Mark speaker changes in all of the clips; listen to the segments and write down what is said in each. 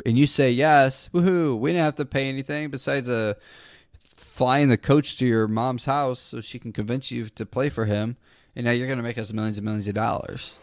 Speaker 1: and you say yes, woohoo, we didn't have to pay anything besides flying the coach to your mom's house so she can convince you to play for him, and now you're going to make us millions and millions of dollars.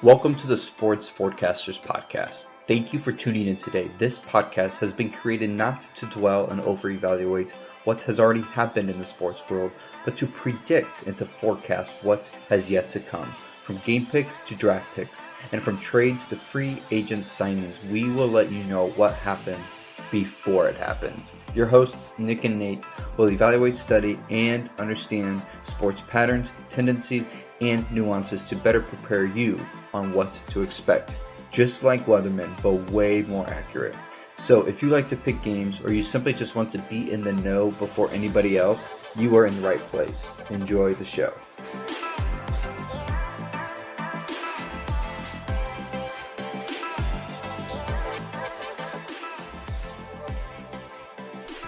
Speaker 2: Welcome to the Sports Forecasters Podcast. Thank you for tuning in today. This podcast has been created not to dwell and over-evaluate what has already happened in the sports world, but to predict and to forecast what has yet to come. From game picks to draft picks, and from trades to free agent signings, we will let you know what happens before it happens. Your hosts, Nick and Nate, will evaluate, study, and understand sports patterns, tendencies, and nuances to better prepare you on what to expect. Just like weathermen, but way more accurate. So if you like to pick games or you simply just want to be in the know before anybody else, you are in the right place. Enjoy the show.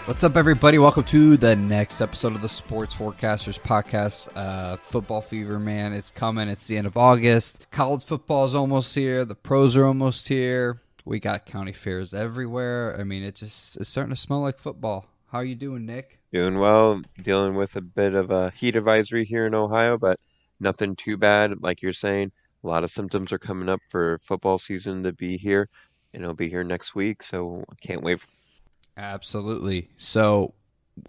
Speaker 1: What's up, everybody? Welcome to the next episode of the Sports Forecasters Podcast. Football fever, man. It's coming. It's the end of August. College football is almost here. The pros are almost here. We got county fairs everywhere. I mean, it's starting to smell like football. How are you doing, Nick?
Speaker 3: Doing well, dealing with a bit of a heat advisory here in Ohio, but nothing too bad. Like you're saying, a lot of symptoms are coming up for football season to be here, and it'll be here next week, so I can't wait.
Speaker 1: Absolutely. So,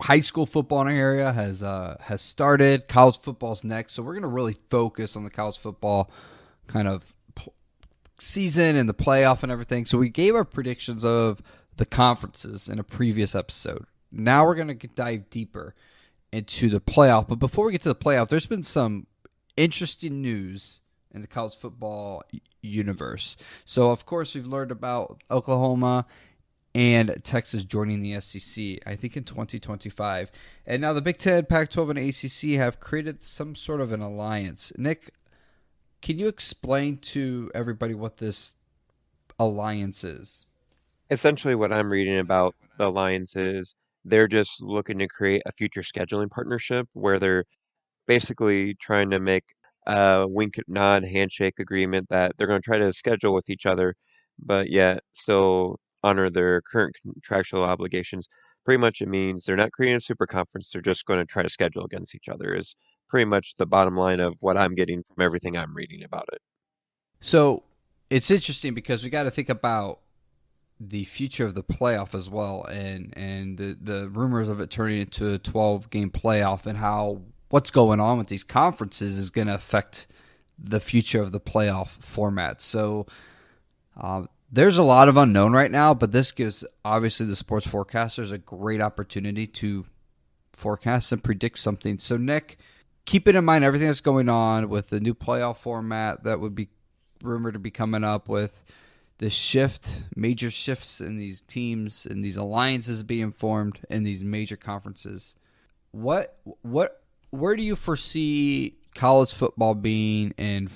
Speaker 1: high school football in our area has started. College football's next. So we're going to really focus on the college football kind of season and the playoff and everything. So we gave our predictions of the conferences in a previous episode. Now we're going to dive deeper into the playoff. But before we get to the playoff, there's been some interesting news in the college football universe. So, of course, we've learned about Oklahoma and Texas joining the SEC, I think in 2025. And now the Big Ten, Pac-12, and ACC have created some sort of an alliance. Nick, can you explain to everybody what this alliance is?
Speaker 3: Essentially, what I'm reading about the Alliance is they're just looking to create a future scheduling partnership where they're basically trying to make a wink, nod, handshake agreement that they're going to try to schedule with each other, but yet still honor their current contractual obligations. Pretty much it means they're not creating a super conference, they're just going to try to schedule against each other, is pretty much the bottom line of what I'm getting from everything I'm reading about it.
Speaker 1: So it's interesting because we got to think about the future of the playoff as well, and the rumors of it turning into a 12-game playoff, and how what's going on with these conferences is going to affect the future of the playoff format. So there's a lot of unknown right now, but this gives obviously the sports forecasters a great opportunity to forecast and predict something. So Nick, keeping in mind everything that's going on with the new playoff format that would be rumored to be coming up, with the major shifts in these teams and these alliances being formed in these major conferences, where do you foresee college football being in,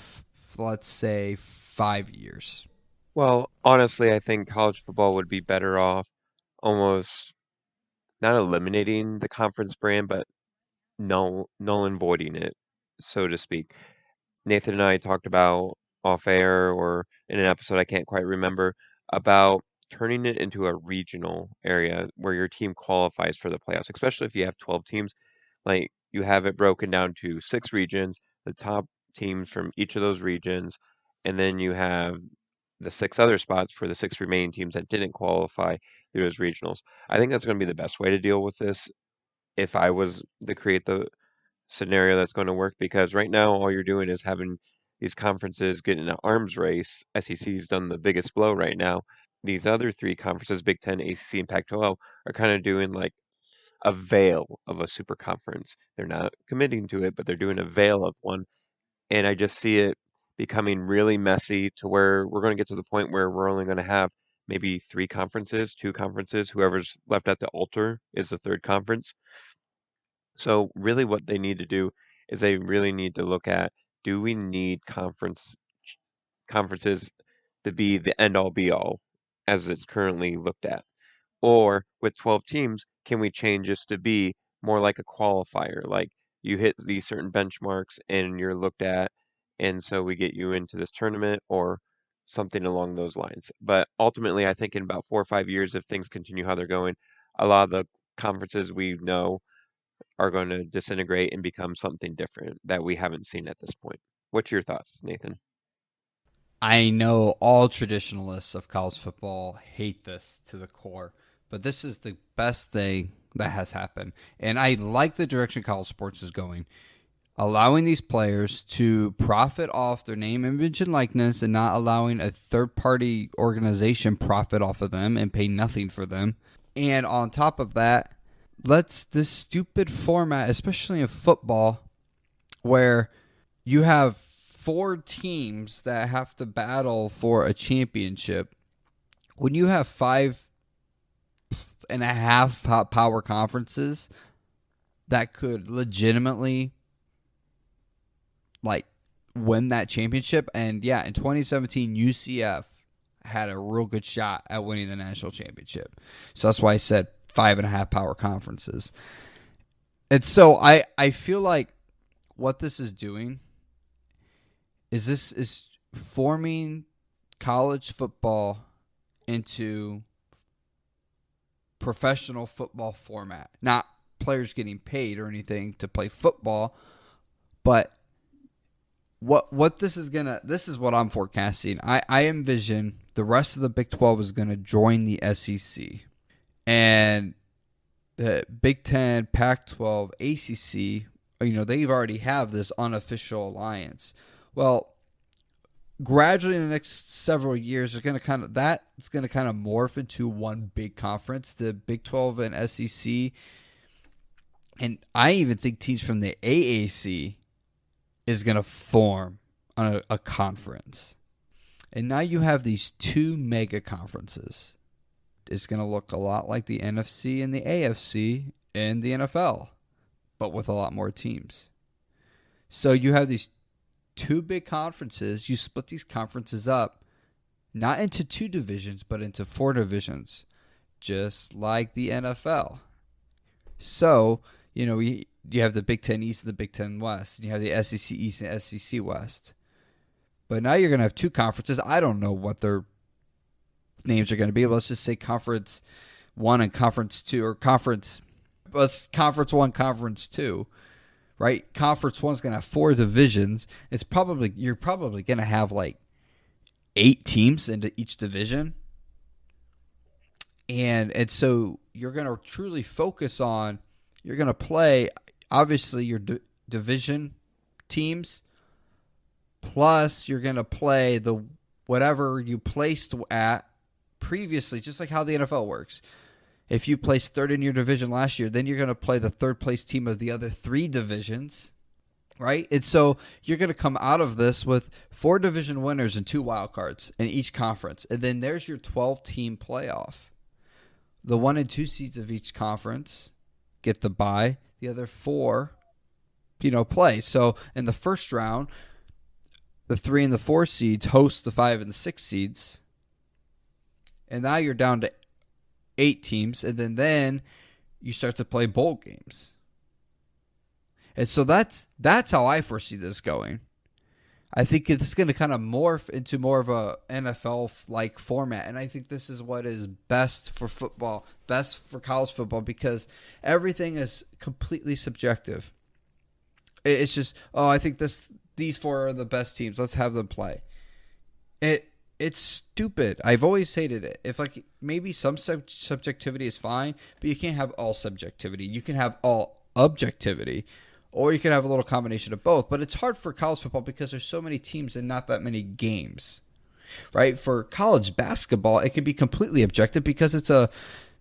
Speaker 1: let's say, 5 years?
Speaker 3: Well, honestly, I think college football would be better off almost not eliminating the conference brand, but null and voiding it, so to speak. Nathan and I talked about off air or in an episode, I can't quite remember, about turning it into a regional area where your team qualifies for the playoffs, especially if you have 12 teams. Like you have it broken down to six regions, the top teams from each of those regions, and then you have the six other spots for the six remaining teams that didn't qualify through those regionals. I think that's going to be the best way to deal with this if I was to create the scenario that's going to work, because right now all you're doing is having these conferences get in an arms race. SEC's done the biggest blow right now. These other three conferences, Big Ten, ACC, and Pac-12, are kind of doing like a veil of a super conference. They're not committing to it, but they're doing a veil of one. And I just see it becoming really messy to where we're going to get to the point where we're only going to have maybe three conferences, two conferences. Whoever's left at the altar is the third conference. So really what they need to do is they really need to look at, do we need conferences to be the end all be all as it's currently looked at? Or with 12 teams, can we change this to be more like a qualifier? Like you hit these certain benchmarks and you're looked at, and so we get you into this tournament, or something along those lines. But ultimately, I think in about 4 or 5 years, if things continue how they're going, a lot of the conferences we know are going to disintegrate and become something different that we haven't seen at this point. What's your thoughts, Nathan?
Speaker 1: I know all traditionalists of college football hate this to the core, but this is the best thing that has happened. And I like the direction college sports is going, allowing these players to profit off their name, image, and likeness and not allowing a third-party organization profit off of them and pay nothing for them. And on top of that, let's this stupid format, especially in football, where you have 4 teams that have to battle for a championship. When you have 5.5 power conferences that could legitimately win that championship, and yeah, in 2017 UCF had a real good shot at winning the national championship. So that's why I said 5.5 power conferences. And so I feel like what this is doing is this is forming college football into professional football format. Not players getting paid or anything to play football, but what this is what I'm forecasting. I envision the rest of the Big 12 is gonna join the SEC. And the Big 10, Pac-12, ACC, they already have this unofficial alliance. Well, gradually in the next several years, it's going to kind of morph into one big conference, the Big 12 and SEC. And I even think teams from the AAC is going to form on a conference. And now you have these 2 mega conferences. It's going to look a lot like the NFC and the AFC and the NFL, but with a lot more teams. So you have these 2 big conferences. You split these conferences up, not into 2 divisions, but into 4 divisions, just like the NFL. So, you have the Big 10 East and the Big 10 West, and you have the SEC East and SEC West. But now you're going to have 2 conferences. I don't know what their names are going to be. Let's just say Conference 1 and Conference 2, or Conference 1, Conference 2, right? Conference 1 is going to have 4 divisions. You're probably going to have 8 teams into each division. And so you're going to truly focus on, you're going to play, obviously, your division teams, plus you're going to play the whatever you placed at previously, just like how the NFL works. If you placed 3rd in your division last year, then you're going to play the 3rd place team of the other 3 divisions, right? And so you're going to come out of this with 4 division winners and 2 wild cards in each conference. And then there's your 12-team playoff. The 1 and 2 seeds of each conference get the bye. The other 4, play. So in the first round, the 3 and the 4 seeds host the 5 and the 6 seeds. And now you're down to 8 teams, and then you start to play bowl games. And so that's how I foresee this going. I think it's going to kind of morph into more of a NFL-like format, and I think this is what is best for football, best for college football, because everything is completely subjective. It's just, I think these 4 are the best teams. Let's have them play. It's stupid. I've always hated it. If maybe some subjectivity is fine, but you can't have all subjectivity. You can have all objectivity, or you can have a little combination of both. But it's hard for college football because there's so many teams and not that many games, right? For college basketball, it can be completely objective because it's a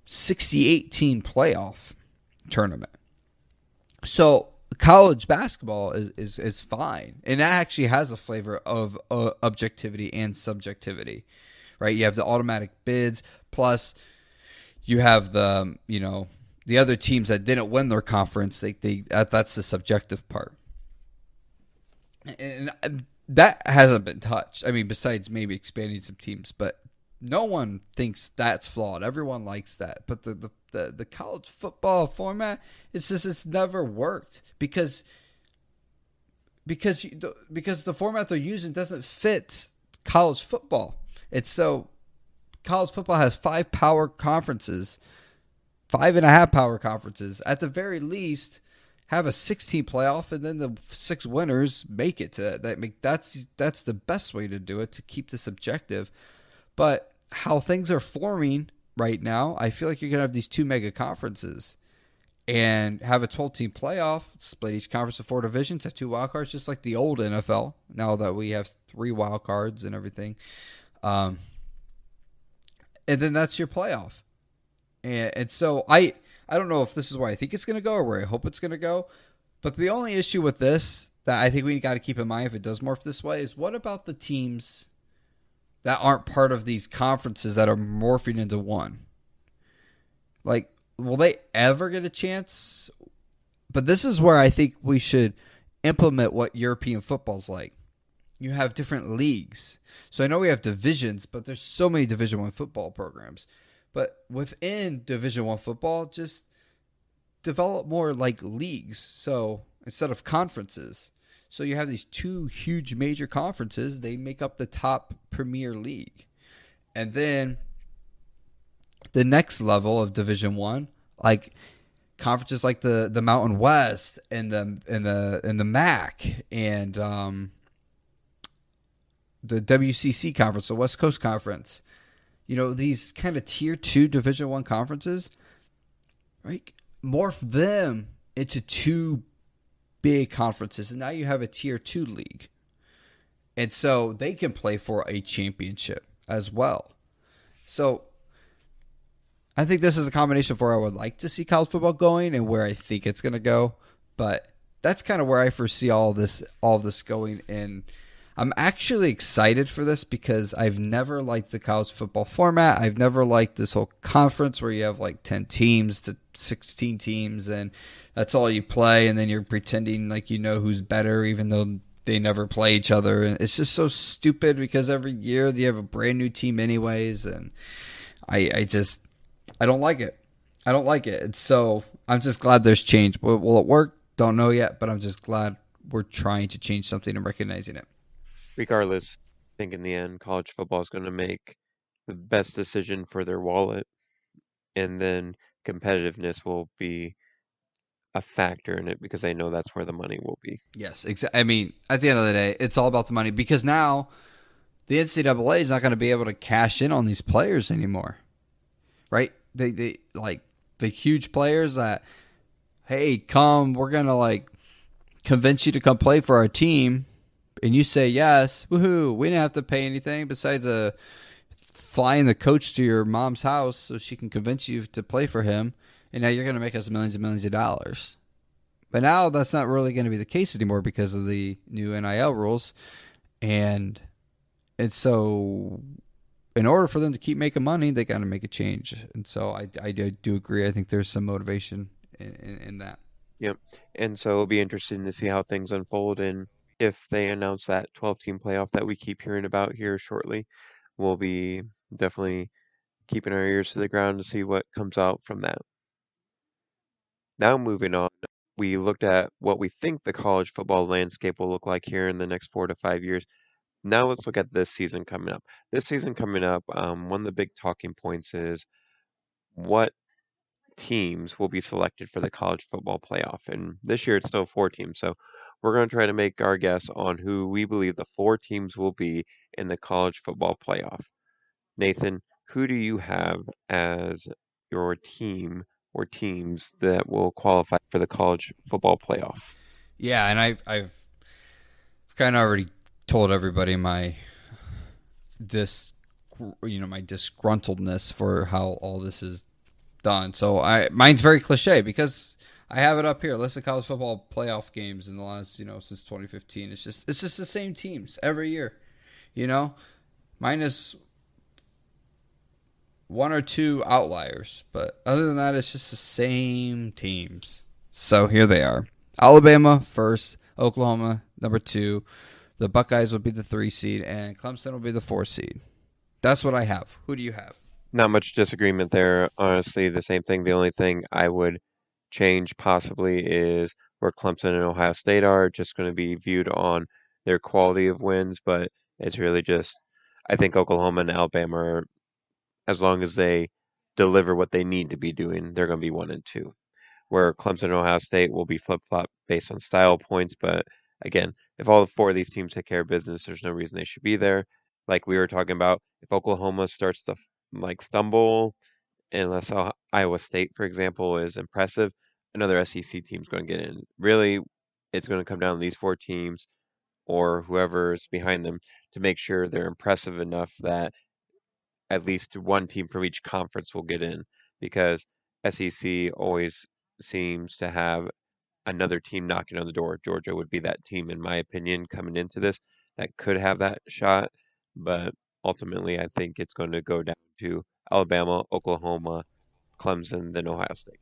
Speaker 1: 68-team playoff tournament. So college basketball is fine, and that actually has a flavor of objectivity and subjectivity, right? You have the automatic bids, plus you have the the other teams that didn't win their conference. That's the subjective part, and that hasn't been touched. I mean, besides maybe expanding some teams, but no one thinks that's flawed. Everyone likes that, but the college football format, it's never worked because the format they're using doesn't fit college football. It's so college football has 5.5 power conferences. At the very least, have a 16 playoff, and then the 6 winners make it to that. That's the best way to do it to keep this objective. But how things are forming right now, I feel like you're gonna have these 2 mega conferences and have a 12-team playoff, split each conference of 4 divisions, have 2 wild cards, just like the old NFL. Now that we have 3 wild cards and everything, um, and then that's your playoff. And so I don't know if this is where I think it's going to go or where I hope it's going to go. But the only issue with this that I think we got to keep in mind if it does morph this way is what about the teams that aren't part of these conferences that are morphing into one? Like, will they ever get a chance? But this is where I think we should implement what European football's like. You have different leagues. So I know we have divisions, but there's so many Division One football programs. But within Division One football, just develop more like leagues. So instead of conferences, so you have these 2 huge major conferences. They make up the top Premier League, and then the next level of Division One, like conferences like the Mountain West and the MAC and the WCC conference, the West Coast Conference. These kind of tier 2 Division One conferences, right? Morph them into 2 big conferences, and now you have a tier 2 league, and so they can play for a championship as well. So I think this is a combination of where I would like to see college football going and where I think it's going to go, but that's kind of where I foresee all this going. And I'm actually excited for this because I've never liked the college football format. I've never liked this whole conference where you have like 10 teams to 16 teams and that's all you play, and then you're pretending like you know who's better even though they never play each other. And it's just so stupid because every year you have a brand new team anyways, and I don't like it. I don't like it. And so I'm just glad there's change. Will it work? Don't know yet, but I'm just glad we're trying to change something and recognizing it.
Speaker 3: Regardless, I think in the end, college football is going to make the best decision for their wallet, and then competitiveness will be a factor in it because I know that's where the money will be.
Speaker 1: Yes, exactly. I mean, at the end of the day, it's all about the money because now the NCAA is not going to be able to cash in on these players anymore, right? They like the huge players that, hey, come, we're going to like convince you to come play for our team, and you say yes, woohoo, we didn't have to pay anything besides flying the coach to your mom's house so she can convince you to play for him, and now you're going to make us millions and millions of dollars. But now that's not really going to be the case anymore because of the new NIL rules, and so in order for them to keep making money, they got to make a change. And so I do agree. I think there's some motivation in that.
Speaker 3: Yep. And so it'll be interesting to see how things unfold. And if they announce that 12-team playoff that we keep hearing about here shortly, we'll be definitely keeping our ears to the ground to see what comes out from that. Now moving on, we looked at what we think the college football landscape will look like here in the next 4 to 5 years. Now let's look at this season coming up. This season coming up, one of the big talking points is what teams will be selected for the college football playoff. And this year it's still 4 teams. So we're going to try to make our guess on who we believe the 4 teams will be in the college football playoff. Nathan, who do you have as your team or teams that will qualify for the college football playoff?
Speaker 1: Yeah, and I've kind of already told everybody my disgruntledness for how all this is done. So mine's very cliche because I have it up here. List of college football playoff games in the last since 2015. It's just the same teams every year. Minus 1 or 2 outliers, but other than that, it's just the same teams. So here they are: Alabama first, Oklahoma number 2. The Buckeyes will be the 3 seed, and Clemson will be the 4 seed. That's what I have. Who do you have?
Speaker 3: Not much disagreement there. Honestly, the same thing. The only thing I would change possibly is where Clemson and Ohio State are just going to be viewed on their quality of wins, but it's really just I think Oklahoma and Alabama are, as long as they deliver what they need to be doing, they're going to be 1 and 2. Where Clemson and Ohio State will be flip flop based on style points. But again, if all four of these teams take care of business, there's no reason they should be there. Like we were talking about, if Oklahoma starts to like stumble, unless Iowa State, for example, is impressive, another SEC team's going to get in. Really, it's going to come down to these four teams or whoever's behind them to make sure they're impressive enough that at least one team from each conference will get in, because SEC always seems to have another team knocking on the door. Georgia would be that team, in my opinion, coming into this that could have that shot. But ultimately, I think it's going to go down to Alabama, Oklahoma, Clemson, then Ohio State.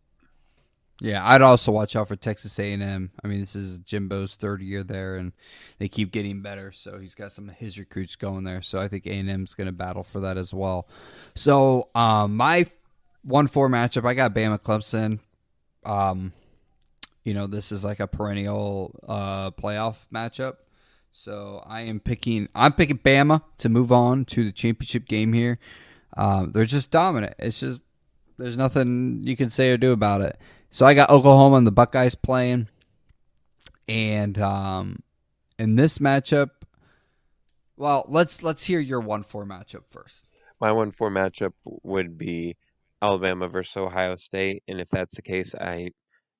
Speaker 1: Yeah, I'd also watch out for Texas A&M. I mean, this is Jimbo's third year there, and they keep getting better. So he's got some of his recruits going there. So I think A&M's going to battle for that as well. So my 1-4 matchup, I got Bama Clemson. Um, this is like a perennial playoff matchup. So I'm picking Bama to move on to the championship game here. They're just dominant. It's just there's nothing you can say or do about it. So I got Oklahoma and the Buckeyes playing, and in this matchup, well, let's hear your 1-4 matchup first.
Speaker 3: My 1-4 matchup would be Alabama versus Ohio State, and if that's the case, I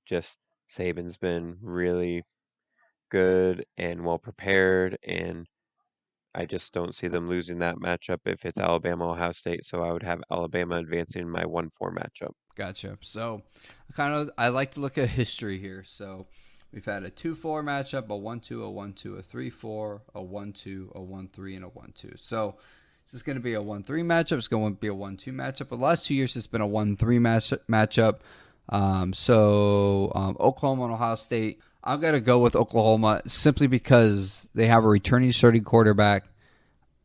Speaker 3: just Saban's been really good and well prepared, and I just don't see them losing that matchup if it's Alabama Ohio State. So I would have Alabama advancing my 1-4 matchup.
Speaker 1: Gotcha. So I like to look at history here. So we've had a 2-4 matchup, a 1-2, a 1-2, a 3-4, a 1-2, a 1-3, and a 1-2. So this is going to be a 1-3 matchup. It's going to be a 1-2 matchup. But the last 2 years, it's been a 1-3 matchup. Oklahoma and Ohio State. I'm going to go with Oklahoma simply because they have a returning starting quarterback.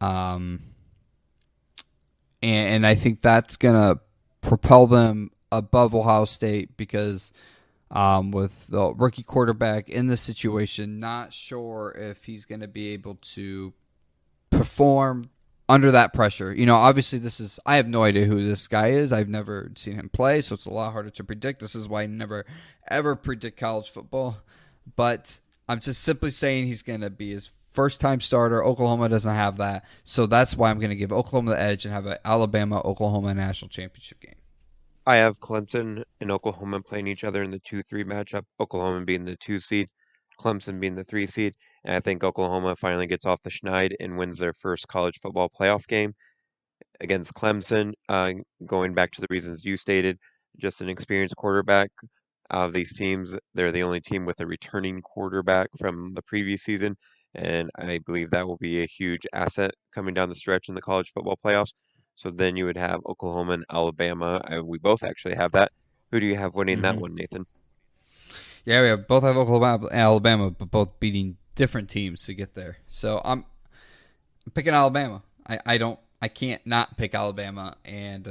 Speaker 1: And I think that's going to propel them above Ohio State because with the rookie quarterback in this situation, not sure if he's going to be able to perform under that pressure. Obviously I have no idea who this guy is. I've never seen him play, so it's a lot harder to predict. This is why I never, ever predict college football. But I'm just simply saying he's going to be his first-time starter. Oklahoma doesn't have that, so that's why I'm going to give Oklahoma the edge and have an Alabama-Oklahoma national championship game.
Speaker 3: I have Clemson and Oklahoma playing each other in the 2-3 matchup, Oklahoma being the 2 seed, Clemson being the 3 seed, and I think Oklahoma finally gets off the schneid and wins their first college football playoff game against Clemson. Going back to the reasons you stated, just an experienced quarterback. Of these teams, they're the only team with a returning quarterback from the previous season, and I believe that will be a huge asset coming down the stretch in the college football playoffs. So then you would have Oklahoma and Alabama. We both actually have that. Who do you have winning that one, Nathan?
Speaker 1: Yeah, we both have Oklahoma and Alabama, but both beating different teams to get there. So I'm picking Alabama. I can't not pick Alabama, and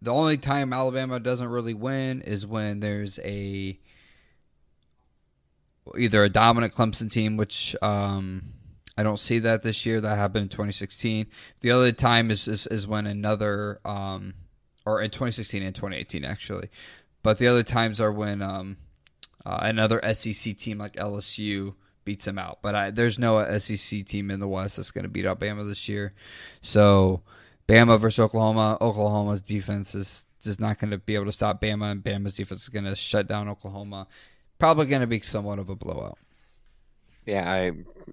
Speaker 1: the only time Alabama doesn't really win is when there's either a dominant Clemson team, which I don't see that this year. That happened in 2016. The other time is when another or in 2016 and 2018 actually, but the other times are when another SEC team like LSU beats them out. But there's no SEC team in the West that's going to beat Alabama this year. So Bama versus Oklahoma. Oklahoma's defense is just not going to be able to stop Bama, and Bama's defense is going to shut down Oklahoma. Probably going to be somewhat of a blowout.
Speaker 3: Yeah,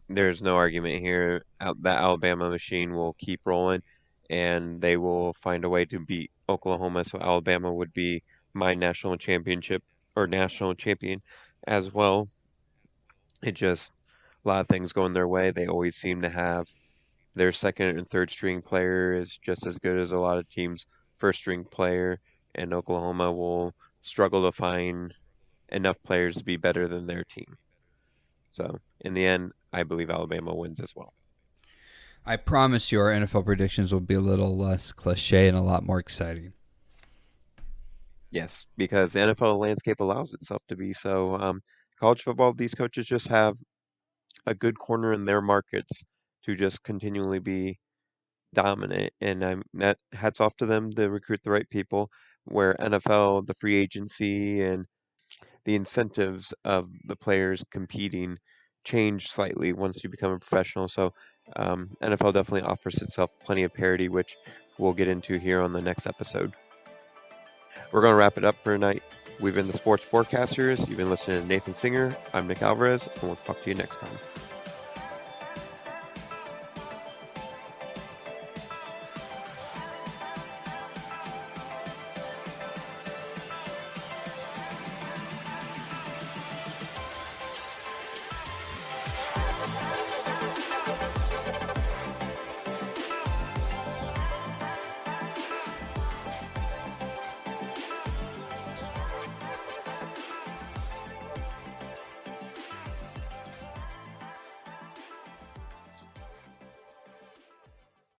Speaker 3: there's no argument here. That Alabama machine will keep rolling, and they will find a way to beat Oklahoma. So Alabama would be my national championship or national champion as well. It just a lot of things going their way. They always seem to have their second and third string player is just as good as a lot of teams' first string player, and Oklahoma will struggle to find enough players to be better than their team. So in the end, I believe Alabama wins as well.
Speaker 1: I promise you our NFL predictions will be a little less cliche and a lot more exciting.
Speaker 3: Yes, because the NFL landscape allows itself to be so. College football, these coaches just have a good corner in their markets to just continually be dominant, and that hats off to them to recruit the right people. Where NFL, the free agency, and the incentives of the players competing change slightly once you become a professional. So NFL definitely offers itself plenty of parity, which we'll get into here on the next episode. We're going to wrap it up for tonight. We've been the Sports Forecasters. You've been listening to Nathan Singer. I'm Nick Alvarez, and we'll talk to you next time.